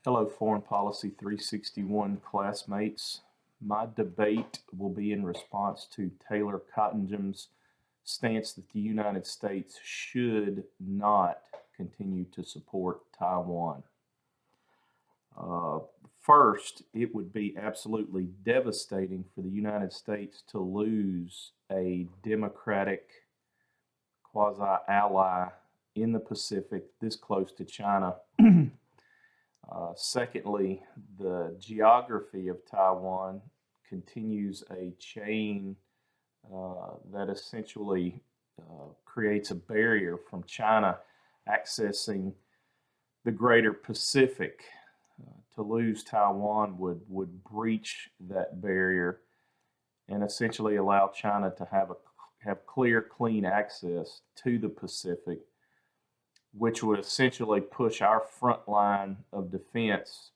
Hello, Foreign Policy 361 classmates. My debate will be in response to Taylor Cottingham's stance that the United States should not continue to support Taiwan. First, it would be absolutely devastating for the United States to lose a democratic quasi-ally in the Pacific this close to China. Secondly, the geography of Taiwan continues a chain that essentially creates a barrier from China accessing the greater Pacific. To lose Taiwan would breach that barrier and essentially allow China to have clear, clean access to the Pacific, which would essentially push our front line of defense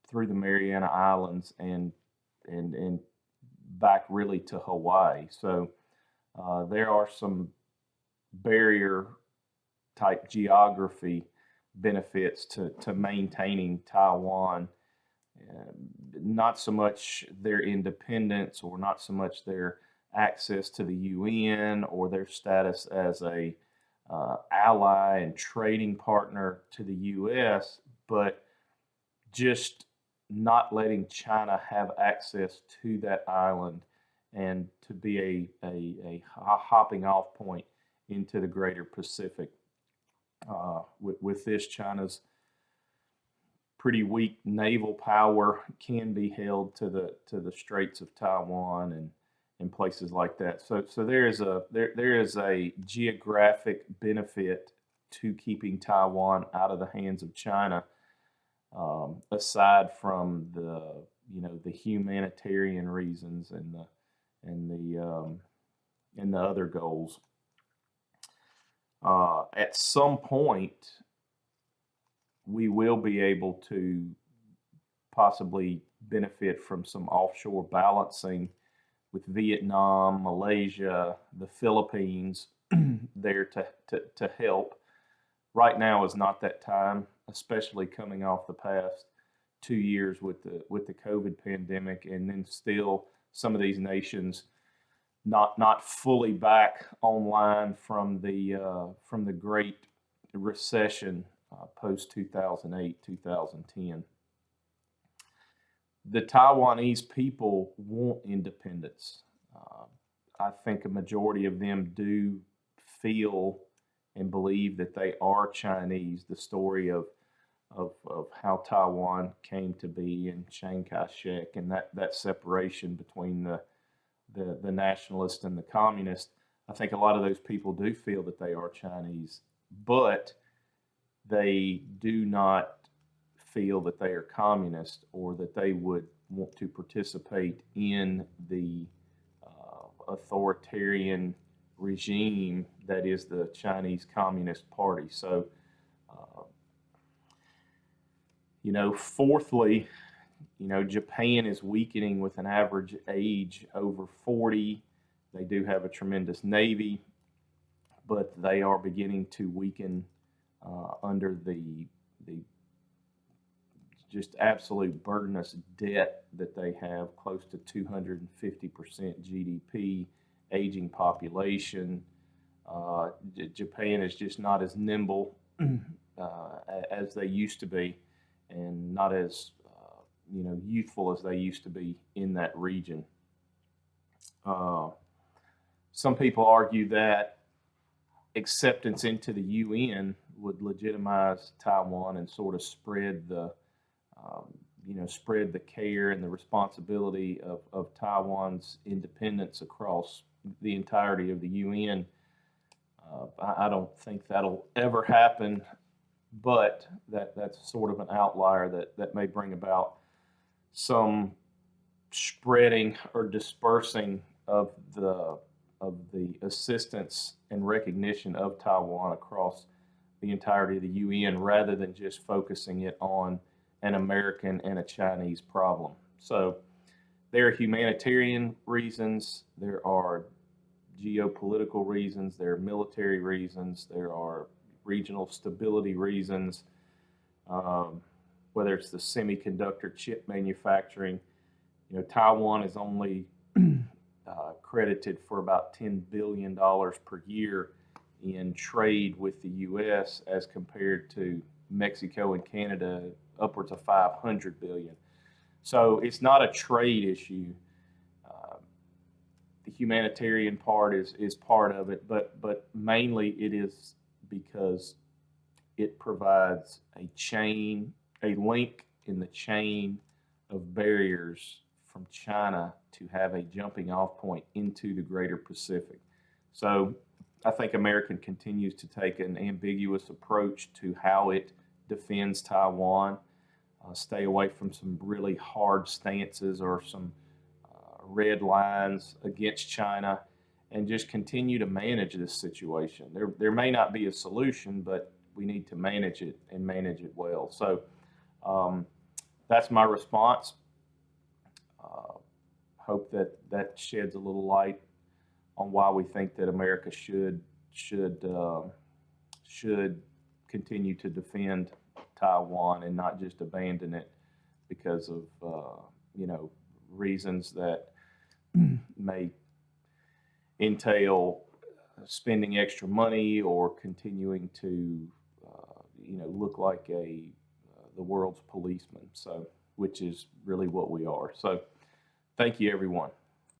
through the Mariana Islands and back really to Hawaii. So there are some barrier type geography benefits to maintaining Taiwan. Not so much their independence or not so much their access to the UN or their status as a ally and trading partner to the U.S., but just not letting China have access to that island and to be a hopping off point into the greater Pacific. With this, China's pretty weak naval power can be held to the Straits of Taiwan and places like that. So there is a geographic benefit to keeping Taiwan out of the hands of China, aside from the humanitarian reasons and the other goals. At some point, we will be able to possibly benefit from some offshore balancing with Vietnam, Malaysia, the Philippines there to help. Right now is not that time, especially coming off the past 2 years with the COVID pandemic, and then still some of these nations not fully back online from the Great Recession post 2008, 2010. The Taiwanese people want independence. I think a majority of them do feel and believe that they are Chinese. The story of how Taiwan came to be and Chiang Kai-shek and that separation between the nationalist and the communist. I think a lot of those people do feel that they are Chinese, but they do not feel that they are communist or that they would want to participate in the authoritarian regime that is the Chinese Communist Party. So, fourthly, Japan is weakening with an average age over 40. They do have a tremendous navy, but they are beginning to weaken under the just absolute burdenous debt that they have, close to 250% GDP, aging population. Japan is just not as nimble as they used to be, and not as youthful as they used to be in that region. Some people argue that acceptance into the UN would legitimize Taiwan and sort of spread the care and the responsibility of Taiwan's independence across the entirety of the UN. I don't think that'll ever happen, but that's sort of an outlier that may bring about some spreading or dispersing of the assistance and recognition of Taiwan across the entirety of the UN, rather than just focusing it on an American and a Chinese problem. So there are humanitarian reasons, there are geopolitical reasons, there are military reasons, there are regional stability reasons. whether it's the semiconductor chip manufacturing. Taiwan is only credited for about $10 billion per year in trade with the U.S. as compared to Mexico and Canada, upwards of 500 billion. So it's not a trade issue. The humanitarian part is part of it, but mainly it is because it provides a link in the chain of barriers from China to have a jumping off point into the greater Pacific. So I think America continues to take an ambiguous approach to how it defends Taiwan, stay away from some really hard stances or some red lines against China, and just continue to manage this situation. There may not be a solution, but we need to manage it and manage it well. So that's my response. Hope that sheds a little light on why we think that America should continue to defend Taiwan and not just abandon it because of reasons that may entail spending extra money or continuing to look like the world's policeman. So, which is really what we are. So, thank you, everyone.